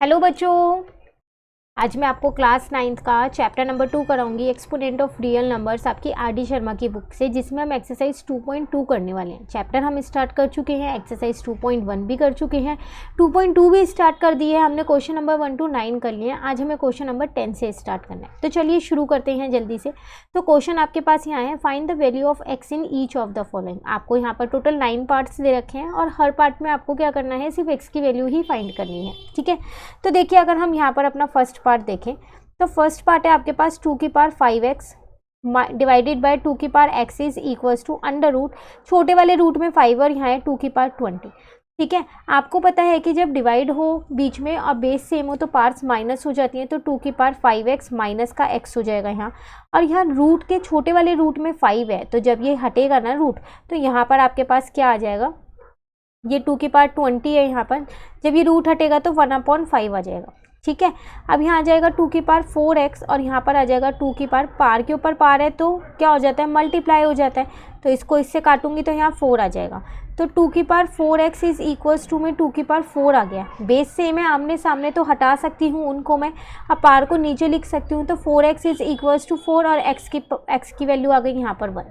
Hello बच्चों, आज मैं आपको क्लास 9th का चैप्टर नंबर 2 कराऊंगी एक्सपोनेंट ऑफ रियल नंबर्स आपकी आर.डी. शर्मा की बुक से, जिसमें हम एक्सरसाइज 2.2 करने वाले हैं। चैप्टर हम स्टार्ट कर चुके हैं, एक्सरसाइज 2.1 भी कर चुके हैं, 2.2 भी स्टार्ट कर दिए हैं हमने। क्वेश्चन नंबर 1 to 9 कर लिए हैं। आज हमें क्वेश्चन नंबर 10 से स्टार्ट करना है। तो चलिए शुरू करते हैं जल्दी से। तो क्वेश्चन आपके पास यहाँ है, find the value of x in each of the following. आपको यहाँ पर टोटल 9 पार्ट्स दे रखे हैं और हर पार्ट में आपको क्या करना है, सिर्फ एक्स की वैल्यू ही फाइंड करनी है। ठीक है, तो देखिए अगर हम यहाँ पर अपना फर्स्ट पार्ट देखें तो फर्स्ट पार्ट है आपके पास 2 की पावर 5x डिवाइडेड बाय 2 की power x is equals to under root, छोटे वाले रूट में 5 और यहाँ है 2 की पावर 20। ठीक है, आपको पता है कि जब डिवाइड हो बीच में और बेस सेम हो तो पार्ट्स माइनस हो जाती हैं, तो 2 की पावर 5x माइनस का x हो जाएगा यहाँ। और यहाँ रूट के छोटे वाले रूट में 5 है, तो जब ये हटेगा ना रूट, तो यहाँ पर आपके पास क्या आ जाएगा, ये 2 की पावर 20 है यहाँ पर, जब ये रूट हटेगा तो 1/5 आ जाएगा। ठीक है, अब यहाँ आ जाएगा 2 की पावर 4x और यहाँ पर आ जाएगा 2 की पार के ऊपर पार है तो क्या हो जाता है, मल्टीप्लाई हो जाता है, तो इसको इससे काटूंगी तो यहाँ 4 आ जाएगा। तो 2 की power 4x is equals to में 2 की पावर 4 आ गया। बेस सेम है, आमने सामने तो हटा सकती हूँ उनको मैं, अब पार को नीचे लिख सकती हूँ, तो 4x इज इक्वल्स टू 4 और x की वैल्यू आ गई यहाँ पर 1।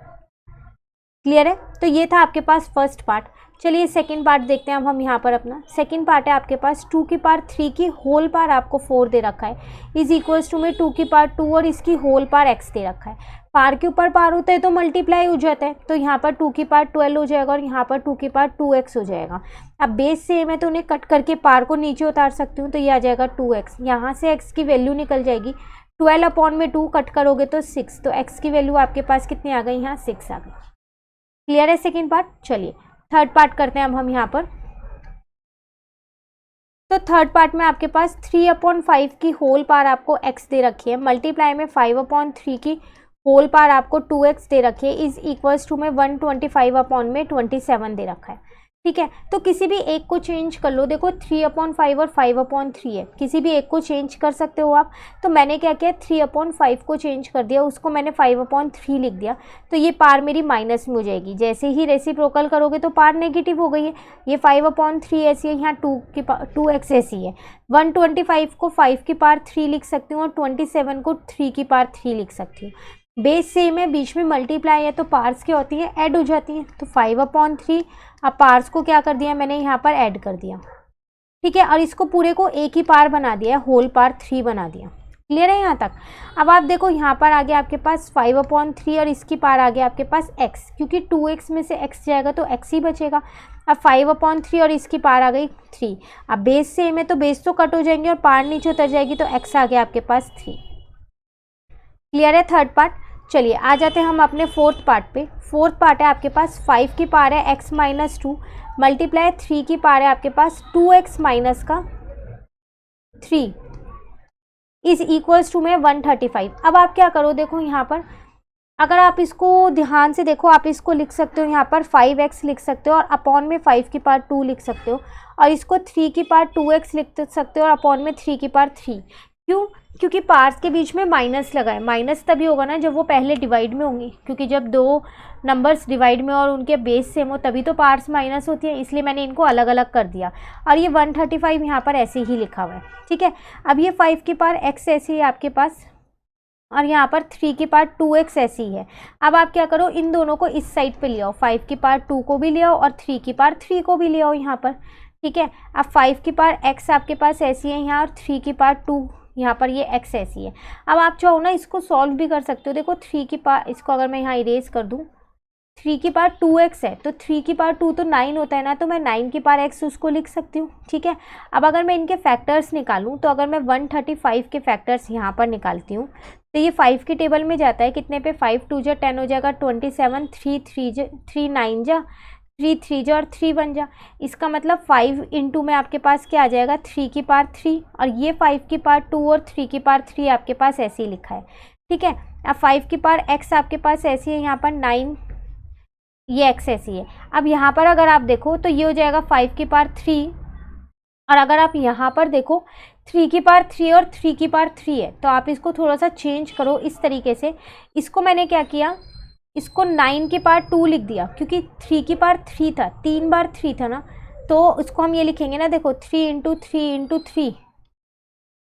क्लियर है, तो ये था आपके पास फर्स्ट पार्ट। चलिए सेकंड पार्ट देखते हैं अब हम यहाँ पर अपना। सेकंड पार्ट है आपके पास 2 की पावर 3 की होल पार आपको 4 दे रखा है इज इक्वल्स टू में 2 की पावर 2 और इसकी होल पार x दे रखा है। पार के ऊपर पार होता है तो मल्टीप्लाई हो जाता है, तो यहाँ पर 2 की पावर 12 हो जाएगा और यहाँ पर 2 की पावर 2x हो जाएगा। अब बेस सेम है तो उन्हें कट करके पार को नीचे उतार सकती हूँ, तो ये आ जाएगा 2x। यहाँ से x की वैल्यू निकल जाएगी, 12/2 कट करोगे तो 6, तो x की वैल्यू आपके पास कितनी आ गई, यहाँ 6 आ गई। क्लियर है सेकेंड पार्ट। चलिए थर्ड पार्ट करते हैं अब हम यहाँ पर। तो थर्ड पार्ट में आपके पास 3/5 की होल पार आपको x दे रखी है, मल्टीप्लाई में 5/3 की होल पार आपको 2x दे रखी है इज इक्वल्स टू में 125/27 दे रखा है। ठीक है, तो किसी भी एक को चेंज कर लो। देखो 3/5 और 5/3 है, किसी भी एक को चेंज कर सकते हो आप। तो मैंने क्या किया, 3/5 को चेंज कर दिया, उसको मैंने 5/3 लिख दिया, तो ये पार मेरी माइनस में हो जाएगी। जैसे ही रेसिप्रोकल करोगे तो पार नेगेटिव हो गई है, ये 5/3 ऐसी है, यहाँ 2x ऐसी है। 125 को 5 की पावर 3 लिख सकती हूँ और 27 को 3 की पावर 3 लिख सकती हूँ। बेस सेम है, बीच में मल्टीप्लाई है तो पार्स क्या होती है, ऐड हो जाती हैं। तो 5/3, अब पार्स को क्या कर दिया मैंने, यहाँ पर ऐड कर दिया। ठीक है, और इसको पूरे को एक ही पार बना दिया, होल पार 3 बना दिया। क्लियर है यहाँ तक। अब आप देखो यहाँ पर आ गया आपके पास 5/3 और इसकी पार आ गया आपके पास x, क्योंकि 2x में से x जाएगा तो x ही बचेगा। अब 5/3 और इसकी पार आ गई 3। अब बेस सेम है तो बेस तो कट हो जाएंगे और पार नीचे उतर जाएगी, तो x आ गया आपके पास 3। क्लियर है थर्ड पार्ट। चलिए आ जाते हैं हम अपने फोर्थ पार्ट पे। फोर्थ पार्ट है आपके पास 5 की पार है x माइनस 2 मल्टीप्लाई 3 की पार है आपके पास 2x माइनस का 3 इज इक्वल्स टू में 135। अब आप क्या करो, देखो यहाँ पर अगर आप इसको ध्यान से देखो, आप इसको लिख सकते हो यहाँ पर 5x लिख सकते हो और अपॉन में 5 की पार 2 लिख सकते हो, और इसको 3 की पार 2x लिख सकते हो और अपॉन में 3 की पार 3। क्यों, क्योंकि पार्ट्स के बीच में माइनस लगा है। माइनस तभी होगा ना जब वो पहले डिवाइड में होंगी, क्योंकि जब दो नंबर्स डिवाइड में और उनके बेस सेम हो तभी तो पार्ट्स माइनस होती है, इसलिए मैंने इनको अलग अलग कर दिया। और ये 135 यहाँ पर ऐसे ही लिखा हुआ है। ठीक है, अब ये 5 की पार x ऐसी है आपके पास और यहाँ पर 3 की पार 2x ऐसी है। अब आप क्या करो, इन दोनों को इस साइड पे ले आओ, 5 की पार 2 को भी ले आओ और 3 की पार 3 को भी ले आओ यहाँ पर। ठीक है, अब 5 की पार x आपके पास ऐसी है यहाँ और 3 की पार 2 यहाँ पर ये x ऐसी है। अब आप चाहो ना इसको सॉल्व भी कर सकते हो। देखो 3 की पार, इसको अगर मैं यहाँ इरेज कर दूँ, 3 की पार 2x है तो 3 की पार 2 तो 9 होता है ना, तो मैं 9 की पार x उसको लिख सकती हूँ। ठीक है, अब अगर मैं इनके फैक्टर्स निकालूँ तो अगर मैं 135 के फैक्टर्स यहाँ पर निकालती हूँ तो ये 5 की टेबल में जाता है, कितने पे, 5 2 जा 10 हो जाएगा 27, 3 9 जा 3 3 जा और 3 1 जा। इसका मतलब 5 इंटू में आपके पास क्या आ जाएगा, 3 की पार 3, और ये 5 की पार 2 और 3 की पार 3 आपके पास ऐसे ही लिखा है। ठीक है, अब 5 की पार x आपके पास ऐसी है यहाँ पर 9, ये x ऐसी है। अब यहाँ पर अगर आप देखो तो ये हो जाएगा 5 की पार 3, और अगर आप यहाँ पर देखो 3 की पार 3 और 3 की पार 3 है, तो आप इसको थोड़ा सा चेंज करो इस तरीके से। इसको मैंने क्या किया, इसको 9 की पार 2 लिख दिया, क्योंकि 3 की पार 3 था, 3 बार 3 था ना, तो उसको हम ये लिखेंगे ना, देखो 3 × 3 × 3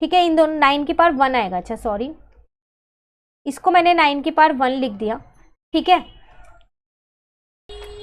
ठीक है, इन दोनों 9 की पावर 1 आएगा। अच्छा सॉरी, इसको मैंने 9 की पावर 1 लिख दिया। ठीक है,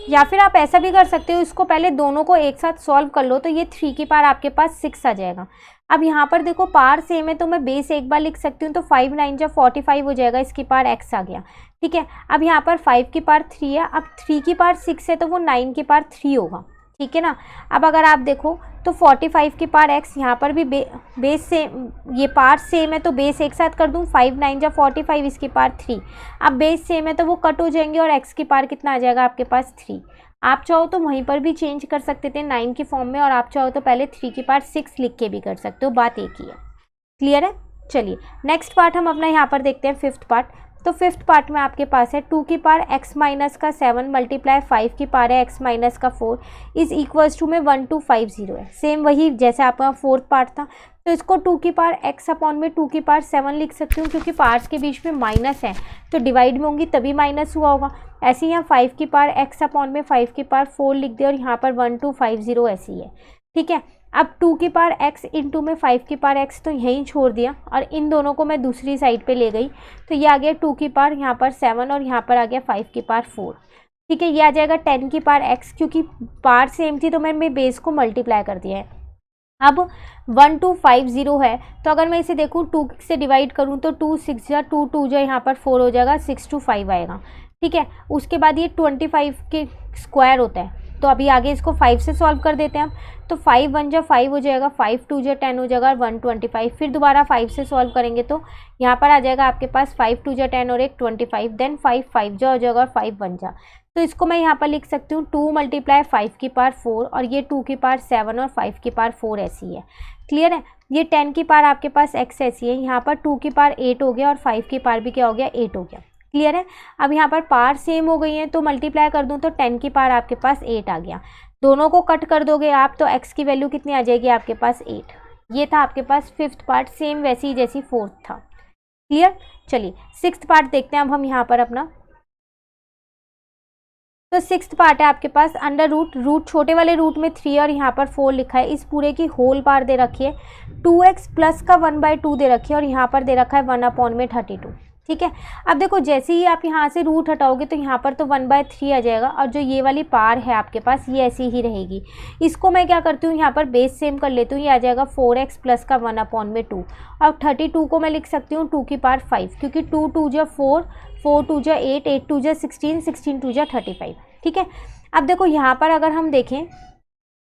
या फिर आप ऐसा भी कर सकते हो, इसको पहले दोनों को एक साथ सॉल्व कर लो तो ये 3 की पावर आपके पास 6 आ जाएगा। अब यहाँ पर देखो पावर सेम है तो मैं बेस एक बार लिख सकती हूँ, तो 5 9 जब 45 हो जाएगा, इसकी पावर x आ गया। ठीक है, अब यहाँ पर 5 की पावर 3 है, अब 3 की पावर 6 है तो वो 9 की पावर 3 होगा। ठीक है ना। अब अगर आप देखो तो 45 की पावर x, यहाँ पर भी बेस सेम, ये पावर सेम है तो बेस एक साथ कर दूँ, 5 9 जब 45, इसकी पावर 3। अब बेस सेम है तो वो कट हो जाएंगे और x की पावर कितना आ जाएगा आपके पास 3। आप चाहो तो वहीं पर भी चेंज कर सकते थे 9 की फॉर्म में, और आप चाहो तो पहले 3 की पावर 6 लिख के भी कर सकते हो, बात एक ही है। क्लियर है। चलिए नेक्स्ट पार्ट हम अपना यहाँ पर देखते हैं, फिफ्थ पार्ट। तो फिफ्थ पार्ट में आपके पास है 2 की पावर x माइनस का 7 मल्टीप्लाई 5 की पावर है x माइनस का 4 इज इक्वल्स टू में 1250 है। सेम वही जैसे आपका फोर्थ पार्ट था, तो इसको 2 की पावर x अपॉन में 2 की पावर 7 लिख सकती हूँ, क्योंकि पार्ट्स के बीच में माइनस है तो डिवाइड में होंगी तभी माइनस हुआ होगा। ऐसे ही यहाँ 5 की पावर x अपॉन में 5 की पावर 4 लिख दिया और यहाँ पर 1250 ऐसी है। ठीक है, अब 2 की पावर x इंटू में 5 की पावर x तो यहीं छोड़ दिया और इन दोनों को मैं दूसरी साइड पे ले गई, तो ये आ गया 2 की पावर यहाँ पर 7 और यहाँ पर आ गया 5 की पावर 4। ठीक है, ये आ जाएगा 10 की पावर x, क्योंकि पावर सेम थी तो मैंने बेस को मल्टीप्लाई कर दिया है। अब 1250 है, तो अगर मैं इसे देखूँ 2 से डिवाइड करूँ तो 2 6 जा 2 2 जा यहाँ पर 4 हो जाएगा, 6 2 5 आएगा। ठीक है, उसके बाद ये 25 के स्क्वायर होता है, तो अभी आगे इसको 5 से सॉल्व कर देते हैं हम। तो 5 1 जा 5 हो जाएगा, 5 2 जा 10 हो जाएगा और 125। फिर दोबारा 5 से सॉल्व करेंगे तो यहाँ पर आ जाएगा आपके पास 5 2 जा 10 और एक 25, देन 5 5 जा हो जाएगा और 5 1 जा। तो इसको मैं यहाँ पर लिख सकती हूँ 2 मल्टीप्लाई 5 की पावर 4 और ये 2 की पावर 7 और 5 की पावर 4 ऐसी है। क्लियर है। ये 10 की पावर आपके पास x ऐसी है, यहाँ पर 2 की पावर 8 हो गया और 5 की पावर भी क्या हो गया 8 हो गया। क्लियर है। अब यहाँ पर पावर सेम हो गई है तो मल्टीप्लाई कर दूँ तो 10 की पावर आपके पास 8 आ गया। दोनों को कट कर दोगे आप तो x की वैल्यू कितनी आ जाएगी आपके पास 8। ये था आपके पास फिफ्थ पार्ट, सेम वैसी ही जैसी फोर्थ था। क्लियर। चलिए सिक्स्थ पार्ट देखते हैं अब हम यहाँ पर अपना। तो सिक्स्थ पार्ट है आपके पास अंडर रूट छोटे वाले रूट में 3 और यहाँ पर 4 लिखा है, इस पूरे की होल पावर दे रखी है, 2x प्लस का 1/2 दे रखी है और यहाँ पर दे रखा है 1 अपॉन में 32। ठीक है, अब देखो जैसे ही आप यहाँ से रूट हटाओगे तो यहाँ पर तो 1/3 आ जाएगा और जो ये वाली पावर है आपके पास ये ऐसी ही रहेगी। इसको मैं क्या करती हूँ यहाँ पर बेस सेम कर लेती हूँ, ये आ जाएगा 4x प्लस का 1 अपॉन में 2 और 32 को मैं लिख सकती हूँ 2 की पावर 5, क्योंकि 2 2 जा 4 4 2 जा 8 8 2 जा 16 16 2 जा 35। ठीक है, अब देखो यहाँ पर अगर हम देखें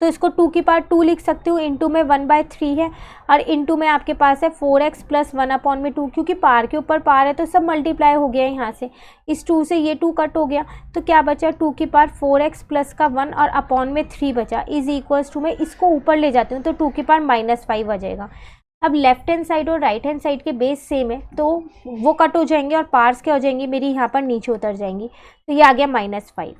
तो इसको 2 की पावर 2 लिख सकती हूँ, इंटू में 1/3 है और इंटू में आपके पास है 4x प्लस 1 अपॉन में 2, क्योंकि पार के ऊपर पार है तो सब मल्टीप्लाई हो गया है यहाँ से, इस 2 से ये 2 कट हो गया तो क्या बचा 2 की पावर 4x प्लस का 1 और अपॉन में 3 बचा, इज इक्वल्स टू में इसको ऊपर ले जाती हूँ तो 2 की पावर -5 आ जाएगा। अब लेफ्ट हैंड साइड और राइट हैंड साइड के बेस सेम है तो वो कट हो जाएंगे और पार्स क्या हो जाएंगी मेरी यहाँ पर नीचे उतर जाएंगी, तो ये आ गया -5।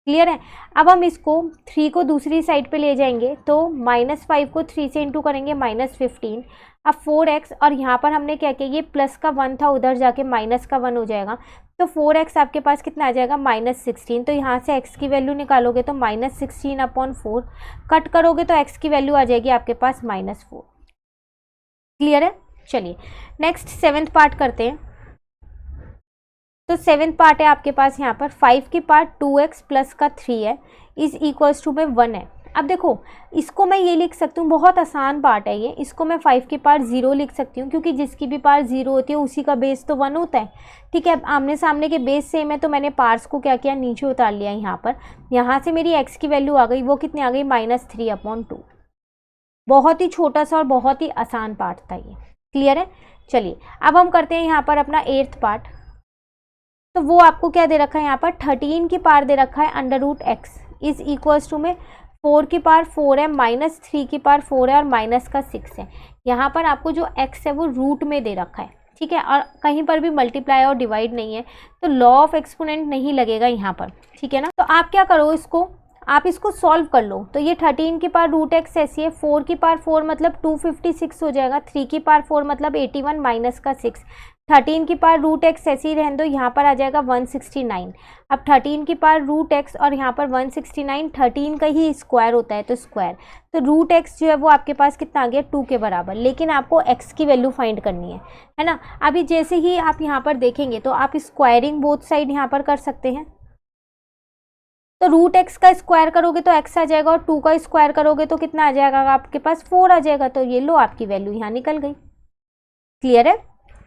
क्लियर है। अब हम इसको 3 को दूसरी साइड पे ले जाएंगे तो -5 को 3 से इंटू करेंगे -15। अब 4x और यहाँ पर हमने क्या किया, ये प्लस का 1 था उधर जाके माइनस का 1 हो जाएगा, तो 4x आपके पास कितना आ जाएगा -16। तो यहाँ से x की वैल्यू निकालोगे तो -16 अपॉन 4, कट करोगे तो x की वैल्यू आ जाएगी आपके पास -4। क्लियर है। चलिए नेक्स्ट सेवेंथ पार्ट करते हैं। तो सेवेंथ पार्ट है आपके पास यहाँ पर 5 की पार्ट 2x प्लस का 3 है, इज इक्वल्स टू में 1 है। अब देखो इसको मैं ये लिख सकती हूँ, बहुत आसान पार्ट है ये, इसको मैं 5 की पार्ट 0 लिख सकती हूँ, क्योंकि जिसकी भी पार्ट 0 होती है उसी का बेस तो 1 होता है। ठीक है, आमने सामने के बेस सेम है तो मैंने पार्ट्स को क्या किया नीचे उतार लिया यहाँ पर, यहाँ से मेरी x की वैल्यू आ गई, वो कितनी आ गई -3/2। बहुत ही छोटा सा और बहुत ही आसान पार्ट था ये। क्लियर है। चलिए अब हम करते हैं यहाँ पर अपना 8th पार्ट। तो वो आपको क्या दे रखा है यहाँ पर 13 की पावर दे रखा है √x इज इक्वल्स टू में 4 की पावर 4 है, -3 की पावर 4 है और माइनस का 6 है। यहाँ पर आपको जो x है वो रूट में दे रखा है। ठीक है, और कहीं पर भी मल्टीप्लाई और डिवाइड नहीं है तो लॉ ऑफ एक्सपोनेंट नहीं लगेगा यहाँ पर। ठीक है ना, तो आप क्या करो इसको आप इसको सॉल्व कर लो। तो ये 13 की पावर रूट एक्स ऐसी है, 4 की पावर 4 मतलब 256 हो जाएगा, 3 की पावर 4 मतलब 81 माइनस का 6, 13 की पावर रूट एक्स ऐसे ही रहने दो, यहाँ पर आ जाएगा 169। अब 13 की पावर रूट एक्स और यहाँ पर 169, 13 का ही स्क्वायर होता है तो स्क्वायर, तो रूट एक्स जो है वो आपके पास कितना आ गया 2 के बराबर। लेकिन आपको एक्स की वैल्यू फाइंड करनी है ना। अभी जैसे ही आप यहाँ पर देखेंगे तो आप स्क्वायरिंग बोथ साइड यहाँ पर कर सकते हैं। तो रूट एक्स का स्क्वायर करोगे तो एक्स आ जाएगा और 2 का स्क्वायर करोगे तो कितना आ जाएगा आपके पास 4 आ जाएगा। तो ये लो आपकी वैल्यू यहाँ निकल गई। क्लियर है।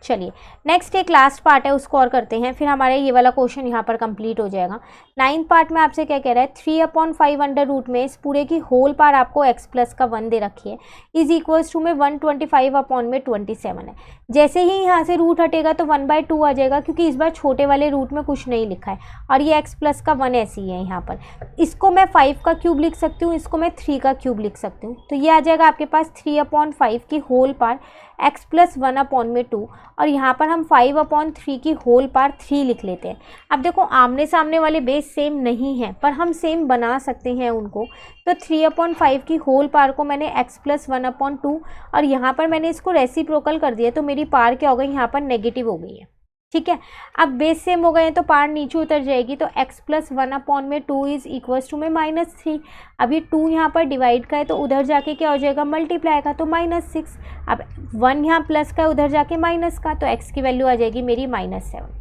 चलिए नेक्स्ट एक लास्ट पार्ट है उसको और करते हैं, फिर हमारा ये वाला क्वेश्चन यहाँ पर कंप्लीट हो जाएगा। 9th पार्ट में आपसे क्या कह रहा है, 3/5 अंडर रूट में इस पूरे की होल पार आपको x प्लस का 1 दे रखी है, इज इक्वल्स टू में 125/27 है। जैसे ही यहाँ से रूट हटेगा तो 1/2 आ जाएगा, क्योंकि इस बार छोटे वाले रूट में कुछ नहीं लिखा है और ये x प्लस का 1 ऐसी ही है यहाँ पर। इसको मैं 5 का क्यूब लिख सकती हूँ, इसको मैं 3 का क्यूब लिख सकती हूँ। तो ये आ जाएगा आपके पास 3/5 की होल पार x प्लस 1/2 और यहाँ पर हम 5/3 की होल पार 3 लिख लेते हैं। अब देखो आमने सामने वाले बेस सेम नहीं है पर हम सेम बना सकते हैं उनको। तो 3/5 की होल पार को मैंने x प्लस 1/2 और यहाँ पर मैंने इसको रेसिप्रोकल कर दिया, तो मेरी पार क्या हो गई यहाँ पर नेगेटिव हो गई है। ठीक है, अब बेस सेम हो गए हैं तो पार नीचे उतर जाएगी, तो x plus 1/2 is equals to में -3। अब ये 2 यहाँ पर डिवाइड का है तो उधर जाके क्या हो जाएगा मल्टीप्लाई का, तो -6। अब 1 यहाँ प्लस का है उधर जाके माइनस का, तो x की वैल्यू आ जाएगी मेरी -7।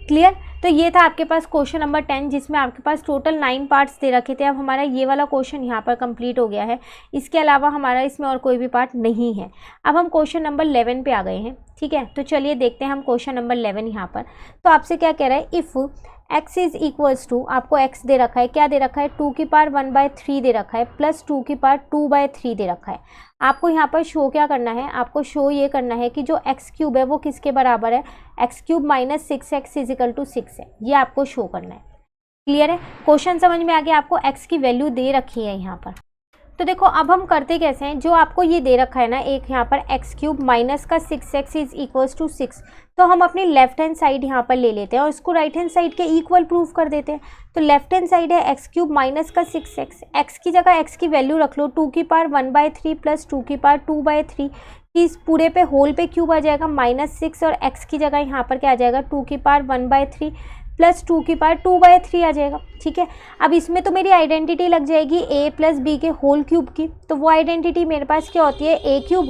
क्लियर। तो ये था आपके पास क्वेश्चन नंबर 10 जिसमें आपके पास टोटल 9 पार्ट्स दे रखे थे। अब हमारा ये वाला क्वेश्चन यहाँ पर कंप्लीट हो गया है, इसके अलावा हमारा इसमें और कोई भी पार्ट नहीं है। अब हम क्वेश्चन नंबर 11 पे आ गए हैं। ठीक है, तो चलिए देखते हैं हम क्वेश्चन नंबर 11 यहाँ पर। तो आपसे क्या कह रहा है, if x is equals to, आपको x दे रखा है, क्या दे रखा है 2 की पावर 1/3 दे रखा है प्लस 2 की पावर 2/3 दे रखा है। आपको यहाँ पर शो क्या करना है, आपको शो ये करना है कि जो x क्यूब है वो किसके बराबर है, x cube minus 6x is equal to 6 है, ये आपको शो करना है। क्लियर है, क्वेश्चन समझ में आ गया। आपको x की वैल्यू दे रखी है यहाँ पर। तो देखो अब हम करते कैसे हैं, जो आपको ये दे रखा है ना एक यहाँ पर x क्यूब माइनस का 6x इज इक्वल्स टू 6, तो हम अपनी लेफ्ट हैंड साइड यहाँ पर ले लेते हैं और इसको राइट हैंड साइड के इक्वल प्रूफ कर देते हैं। तो लेफ्ट हैंड साइड है x क्यूब माइनस का 6x, x की जगह x की वैल्यू रख लो 2 की पावर 1/3 प्लस 2 की पावर 2/3, इस पूरे पे होल पे क्यूब आ जाएगा -6 और x की जगह यहाँ पर क्या आ जाएगा 2 की पावर 1/3 प्लस 2 की पावर 2/3 आ जाएगा। ठीक है, अब इसमें तो मेरी आइडेंटिटी लग जाएगी a प्लस बी के होल क्यूब की, तो वो आइडेंटिटी मेरे पास क्या होती है a क्यूब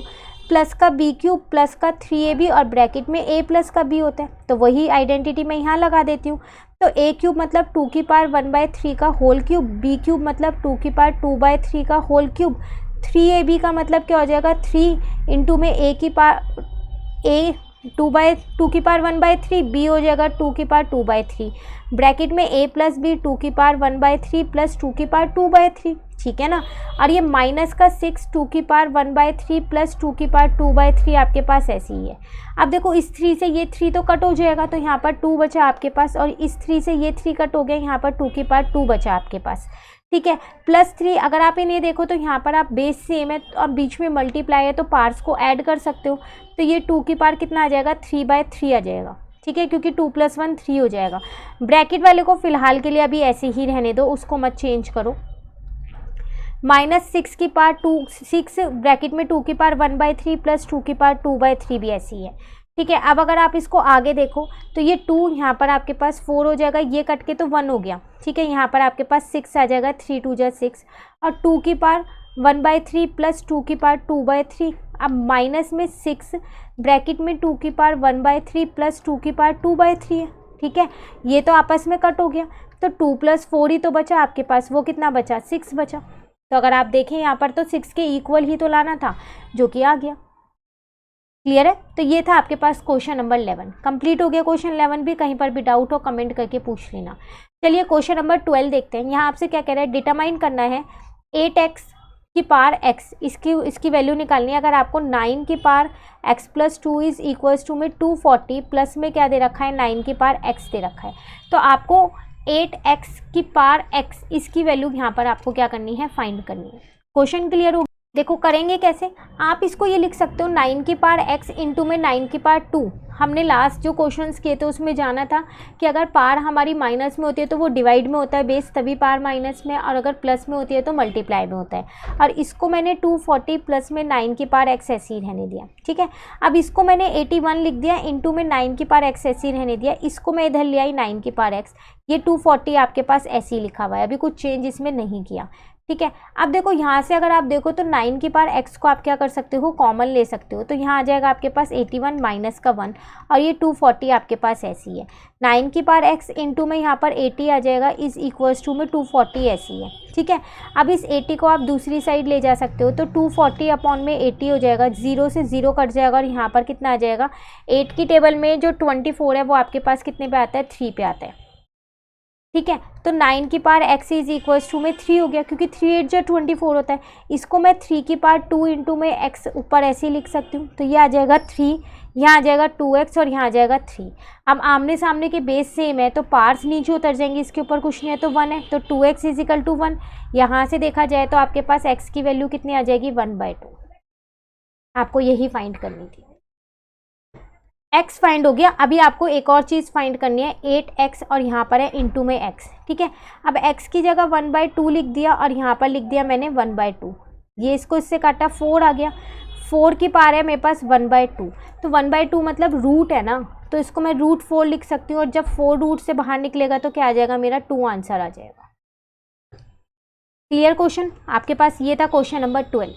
प्लस का b क्यूब प्लस का 3ab और ब्रैकेट में a प्लस का b होता है, तो वही आइडेंटिटी मैं यहाँ लगा देती हूँ। तो a क्यूब मतलब 2 की पावर 1/3 का होल क्यूब, b क्यूब मतलब 2 की पावर 2/3 का होल क्यूब, 3ab का मतलब क्या हो जाएगा 3 इंटू में a की पावर a 2 की पावर 1/3, b हो जाएगा 2 की पावर 2/3, ब्रैकेट में a प्लस बी 2 की पावर 1/3 प्लस 2 की पावर 2/3। ठीक है ना, और ये माइनस का 6 2 की पावर 1/3 प्लस 2 की पावर 2/3 आपके पास ऐसी ही है। अब देखो इस 3 से ये 3 तो कट हो जाएगा, तो यहाँ पर 2 बचा आपके पास, और इस 3 से ये 3 कट हो गया, यहाँ पर 2 की पावर 2 बचा आपके पास। ठीक है, प्लस 3 अगर आप इन्हें देखो तो यहाँ पर आप बेस सेम है और बीच में मल्टीप्लाई है तो पार्ट्स को ऐड कर सकते हो। तो ये 2 की पावर कितना आ जाएगा 3/3 आ जाएगा। ठीक है, क्योंकि 2 + 1 3 हो जाएगा। ब्रैकेट वाले को फिलहाल के लिए अभी ऐसे ही रहने दो, उसको मत चेंज करो। -6 की पावर 6 ब्रैकेट में 2 की पावर 1/3 प्लस 2 की पावर 2/3 भी ऐसी है। ठीक है, अब अगर आप इसको आगे देखो तो ये 2 यहाँ पर आपके पास 4 हो जाएगा, ये कट के तो 1 हो गया। ठीक है, यहाँ पर आपके पास 6 आ जाएगा, 3 2 जा 6 और 2 की पावर 1/3 प्लस 2 की पावर 2/3। अब माइनस में 6 ब्रैकेट में 2 की पावर 1/3 प्लस 2 की पावर 2/3 है। ठीक है, ये तो आपस में कट हो गया, तो 2 + 4 ही तो बचा आपके पास, वो कितना बचा 6 बचा। तो अगर आप देखें यहाँ पर तो 6 के इक्वल ही तो लाना था, जो कि आ गया। क्लियर है, तो ये था आपके पास क्वेश्चन नंबर 11 कंप्लीट हो गया। क्वेश्चन 11 भी कहीं पर भी डाउट हो कमेंट करके पूछ लेना। चलिए क्वेश्चन नंबर 12 देखते हैं। यहाँ आपसे क्या कह रहा है, डिटरमाइन करना है 8x की पावर x, इसकी वैल्यू निकालनी है। अगर आपको 9 की power x plus 2 is equals to में 240 प्लस में क्या दे रखा है 9 की पावर x दे रखा है, तो आपको 8x की पावर x इसकी वैल्यू यहाँ पर आपको क्या करनी है फाइंड करनी है। क्वेश्चन क्लियर हो, देखो करेंगे कैसे, आप इसको ये लिख सकते हो 9 की पावर x इंटू में 9 की पावर 2। हमने लास्ट जो क्वेश्चंस किए थे उसमें जाना था कि अगर पावर हमारी माइनस में होती है तो वो डिवाइड में होता है बेस, तभी पावर माइनस में, और अगर प्लस में होती है तो मल्टीप्लाई में होता है। और इसको मैंने 240 प्लस में 9 की पावर x ऐसे ही रहने दिया, ठीक है। अब इसको मैंने 81 लिख दिया, इंटू में 9 की पावर x ऐसे ही रहने दिया, इसको मैं इधर ले आई 9 की पावर x, ये 240 आपके पास ऐसे ही लिखा हुआ है, अभी कुछ चेंज इसमें नहीं किया, ठीक है। अब देखो यहाँ से अगर आप देखो तो 9 की पावर x को आप क्या कर सकते हो, कॉमन ले सकते हो, तो यहाँ आ जाएगा आपके पास 81 माइनस का 1, और ये 240 आपके पास ऐसी है। 9 की पावर x इंटू में यहाँ पर 80 आ जाएगा, इज इक्वल्स टू में 240 ऐसी है, ठीक है। अब इस 80 को आप दूसरी साइड ले जा सकते हो, तो 240 अपॉन में 80 हो जाएगा, 0 से 0 कट जाएगा, और यहाँ पर कितना आ जाएगा, 8 की टेबल में जो 24 है वो आपके पास कितने पे आता है, 3 पे आता है, ठीक है। तो 9 की power x is equals to में 3 हो गया, क्योंकि 3 8 जो 24 होता है, इसको मैं 3 की पावर 2 इंटू में x ऊपर ऐसे ही लिख सकती हूँ, तो ये आ जाएगा 3, यहाँ आ जाएगा 2x और यहाँ आ जाएगा 3। अब आमने सामने के बेस सेम है तो पार्ट्स नीचे उतर जाएंगे, इसके ऊपर कुछ नहीं है तो 1 है, तो 2x इज इक्वल टू 1। यहाँ से देखा जाए तो आपके पास x की वैल्यू कितनी आ जाएगी, 1/2। आपको यही फाइंड करनी थी, x फाइंड हो गया। अभी आपको एक और चीज़ फाइंड करनी है, 8x और यहाँ पर है इंटू में x, ठीक है। अब x की जगह 1/2 लिख दिया और यहाँ पर लिख दिया मैंने 1/2, ये इसको इससे काटा 4 आ गया, 4 की पावर है मेरे पास 1/2, तो 1/2 मतलब रूट है ना, तो इसको मैं √4 लिख सकती हूँ, और जब 4 रूट से बाहर निकलेगा तो क्या आ जाएगा, मेरा 2 आंसर आ जाएगा। क्लियर क्वेश्चन, आपके पास ये था क्वेश्चन नंबर 12।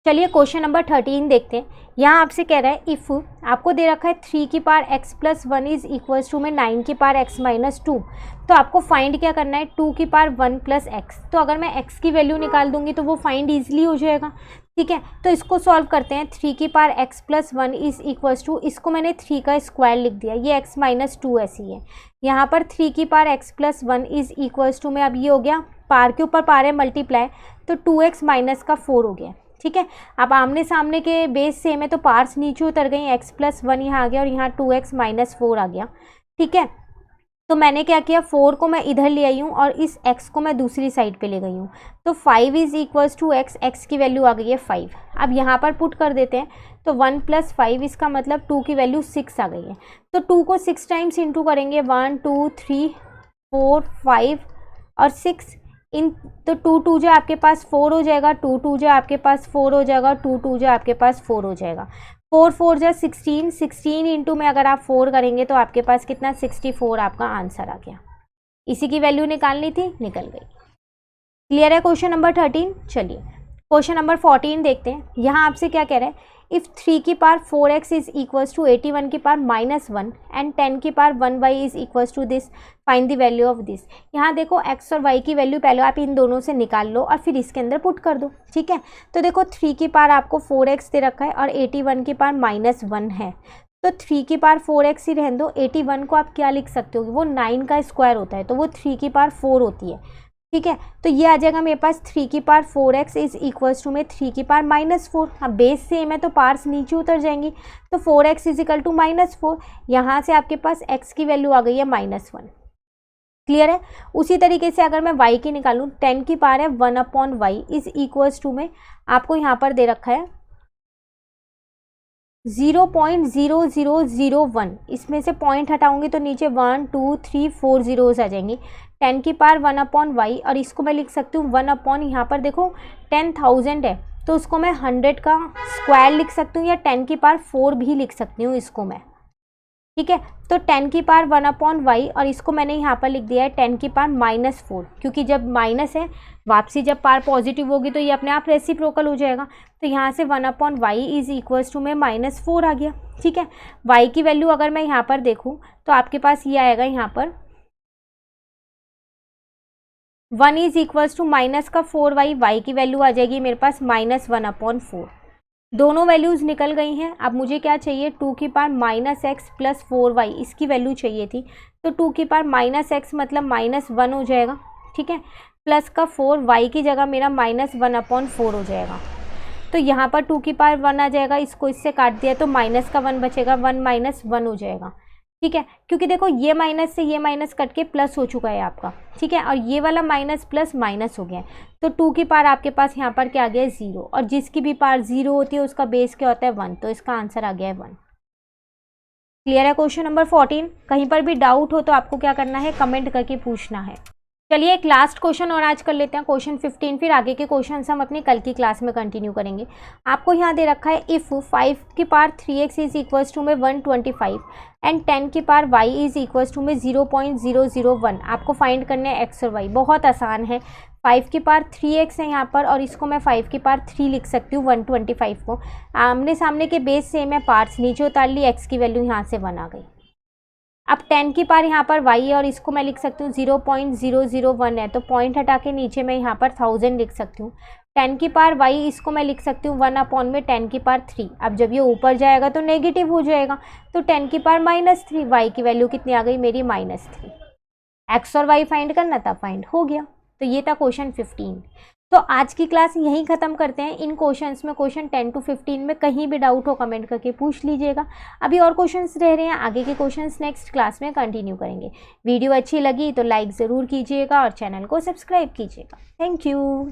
चलिए क्वेश्चन नंबर 13 देखते हैं। यहाँ आपसे कह रहा है इफ़ आपको दे रखा है 3 की power x plus 1 is equals to में 9 की पावर x माइनस 2, तो आपको फाइंड क्या करना है, 2 की पावर 1 प्लस x। तो अगर मैं x की वैल्यू निकाल दूंगी तो वो फाइंड ईजिली हो जाएगा, ठीक है। तो इसको सॉल्व करते हैं, 3 की power x plus 1 is equals to, इसको मैंने 3 का स्क्वायर लिख दिया, ये x माइनस 2 ऐसी है। यहाँ पर 3 की power x plus 1 is equals to में, अब ये हो गया पार के ऊपर पार है मल्टीप्लाई, तो 2x माइनस का 4 हो गया, ठीक है। अब आमने सामने के बेस सेम है तो पार्ट्स नीचे उतर गई, x प्लस 1 यहाँ आ गया और यहाँ 2x माइनस 4 आ गया, ठीक है। तो मैंने क्या किया, 4 को मैं इधर ले आई हूँ और इस x को मैं दूसरी साइड पे ले गई हूँ, तो 5 इज इक्वल्स टू x की वैल्यू आ गई है 5। अब यहाँ पर पुट कर देते हैं, तो 1 प्लस 5 इसका मतलब 2 की वैल्यू 6 आ गई है, तो 2 को 6 टाइम्स इंटू करेंगे, 1 2 3 4 5 और 6 इन, तो 2 2 जो आपके पास 4 हो जाएगा, 2 2 जो आपके पास 4 हो जाएगा, 2 2 जो आपके पास 4 हो जाएगा, 4 4 जो 16, 16 इंटू में अगर आप 4 करेंगे तो आपके पास कितना 64 आपका आंसर आ गया। इसी की वैल्यू निकालनी थी, निकल गई। क्लियर है क्वेश्चन नंबर 13। चलिए क्वेश्चन नंबर 14 देखते हैं। यहाँ आपसे क्या कह रहा है, इफ़ 3 की power 4x is equals to 81 की पावर -1 एंड 10 की power 1y is equals to this, find the value of this. यहाँ देखो x और y की वैल्यू पहले आप इन दोनों से निकाल लो और फिर इसके अंदर पुट कर दो, ठीक है। तो देखो 3 की पावर आपको 4x दे रखा है और 81 की पावर -1 है, तो 3 की पावर 4x ही रहने दो, 81 को आप क्या लिख सकते हो, वो 9 का स्क्वायर होता है, तो वो 3 की पावर 4 होती है, ठीक है। तो ये आ जाएगा मेरे पास 3 की power 4x is equals to में 3 की पावर -4। अब बेस सेम है तो पार्ट्स नीचे उतर जाएंगी, तो 4x इज इक्वल टू -4, यहाँ से आपके पास x की वैल्यू आ गई है -1। क्लियर है। उसी तरीके से अगर मैं y की निकालूँ, 10 की पावर है 1/y इज इक्वल्स टू में आपको यहाँ पर दे रखा है 0.0001, इसमें से पॉइंट हटाऊंगी तो नीचे 1 2 3 4 zeros आ जाएंगी। 10 की पावर 1/y और इसको मैं लिख सकती हूँ 1/ यहाँ पर देखो 10,000 है तो उसको मैं 100 का स्क्वायर लिख सकती हूँ या 10 की पावर 4 भी लिख सकती हूँ इसको मैं, ठीक है। तो 10 की पावर 1/y और इसको मैंने यहाँ पर लिख दिया है 10 की पावर -4, क्योंकि जब माइनस है वापसी जब पावर पॉजिटिव होगी तो ये अपने आप रेसिप्रोकल हो जाएगा, तो यहाँ से 1/y इज इक्वल्स टू में -4 आ गया, ठीक है। y की वैल्यू अगर मैं यहाँ पर देखूँ तो आपके पास ये आएगा, यहाँ पर 1 इज इक्वल्स टू माइनस का 4y, y की वैल्यू आ जाएगी मेरे पास -1/4। दोनों वैल्यूज़ निकल गई हैं। अब मुझे क्या चाहिए, 2 की पावर -x प्लस 4y, इसकी वैल्यू चाहिए थी, तो 2 की पावर -x मतलब -1 हो जाएगा, ठीक है, प्लस का 4, y की जगह मेरा -1/4 हो जाएगा। तो यहाँ पर 2 की पावर 1 आ जाएगा, इसको इससे काट दिया तो माइनस का 1 बचेगा, 1 - 1 हो जाएगा। ठीक है, क्योंकि देखो ये माइनस से ये माइनस कट के प्लस हो चुका है आपका, ठीक है, और ये वाला माइनस प्लस माइनस हो गया है, तो 2 की पावर आपके पास यहाँ पर क्या आ गया है 0, और जिसकी भी पावर 0 होती है उसका बेस क्या होता है 1, तो इसका आंसर आ गया है 1। क्लियर है क्वेश्चन नंबर 14? कहीं पर भी डाउट हो तो आपको क्या करना है, कमेंट करके पूछना है। चलिए एक लास्ट क्वेश्चन और आज कर लेते हैं, क्वेश्चन 15, फिर आगे के क्वेश्चन हम अपनी कल की क्लास में कंटिन्यू करेंगे। आपको यहाँ दे रखा है इफ़ 5 की power 3x is equals to में 125 एंड 10 की power y is equals to में 0.001। आपको फाइंड करने हैं x और y। बहुत आसान है, 5 की पावर 3x है यहाँ पर, और इसको मैं 5 की पावर 3 लिख सकती हूँ 125 को। आमने सामने के बेस से मैं पार्ट्स नीचे उतार ली, x की वैल्यू यहाँ से 1 आ गई। अब 10 की पावर यहाँ पर y है और इसको मैं लिख सकती हूँ 0.001 है, तो पॉइंट हटा के नीचे मैं यहाँ पर 1000 लिख सकती हूँ। 10 की पावर y इसको मैं लिख सकती हूँ 1 में 10 की पावर 3। अब जब ये ऊपर जाएगा तो नेगेटिव हो जाएगा, तो 10 की पावर -3, y की वैल्यू कितनी आ गई मेरी -3। x और y फाइंड करना था, फाइंड हो गया। तो ये था क्वेश्चन 15। तो आज की क्लास यहीं ख़त्म करते हैं। इन क्वेश्चंस में क्वेश्चन 10 to 15 में कहीं भी डाउट हो कमेंट करके पूछ लीजिएगा। अभी और क्वेश्चंस रह रहे हैं, आगे के क्वेश्चंस नेक्स्ट क्लास में कंटिन्यू करेंगे। वीडियो अच्छी लगी तो लाइक ज़रूर कीजिएगा और चैनल को सब्सक्राइब कीजिएगा। Thank you.